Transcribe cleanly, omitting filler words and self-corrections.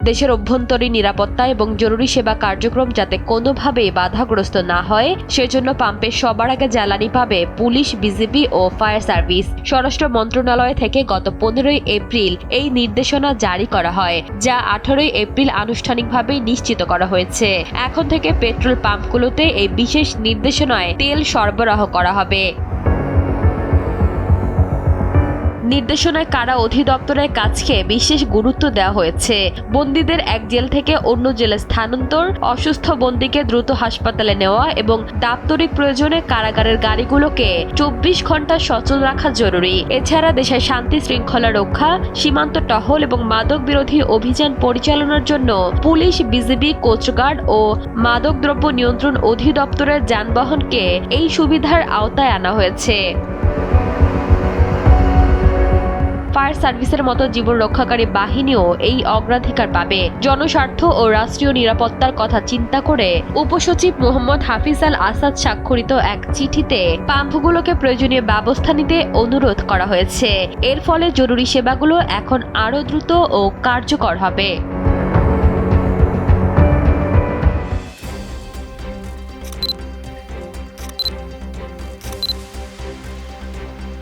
দেশের অভ্যন্তরীণ নিরাপত্তা এবং জরুরি সেবা কার্যক্রম যাতে কোনোভাবেই বাধাগ্রস্ত না হয় সেজন্য পাম্পে সবার আগে জ্বালানি পাবে পুলিশ, বিজিবি ও ফায়ার সার্ভিস। স্বরাষ্ট্র মন্ত্রণালয় থেকে গত 15 এপ্রিল এই নির্দেশনা জারি করা হয়, যা 18 এপ্রিল আনুষ্ঠানিকভাবে নিশ্চিত করা হয়েছে। এখন থেকে পেট্রোল পাম্পগুলোতে এই বিশেষ নির্দেশনায় তেল সরবরাহ করা হবে। নির্দেশনায় কারা অধিদপ্তরের কাজকে বিশেষ গুরুত্ব দেওয়া হয়েছে। বন্দীদের এক জেল থেকে অন্য জেলে স্থানান্তর, অসুস্থ বন্দীকে দ্রুত হাসপাতালে নেওয়া এবং দাপ্তরিক প্রয়োজনে কারাগারের গাড়িগুলোকে 24 ঘন্টা সচল রাখা জরুরি। এছাড়া দেশের শান্তি শৃঙ্খলা রক্ষা, সীমান্ত টহল এবং মাদক বিরোধী অভিযান পরিচালনার জন্য পুলিশ, বিজিবি, কোস্টগার্ড ও মাদকদ্রব্য নিয়ন্ত্রণ অধিদপ্তরের যানবাহনকে এই সুবিধার আওতায় আনা হয়েছে। ফায়ার সার্ভিসের মতো জীবন রক্ষাকারী বাহিনীও এই অগ্রাধিকার পাবে। জনস্বার্থ ও রাষ্ট্রীয় নিরাপত্তার কথা চিন্তা করে উপসচিব মোহাম্মদ হাফিজ আল আসাদ স্বাক্ষরিত এক চিঠিতে পাম্পগুলোকে প্রয়োজনীয় ব্যবস্থা নিতে অনুরোধ করা হয়েছে। এর ফলে জরুরি সেবাগুলো এখন আরও দ্রুত ও কার্যকর হবে।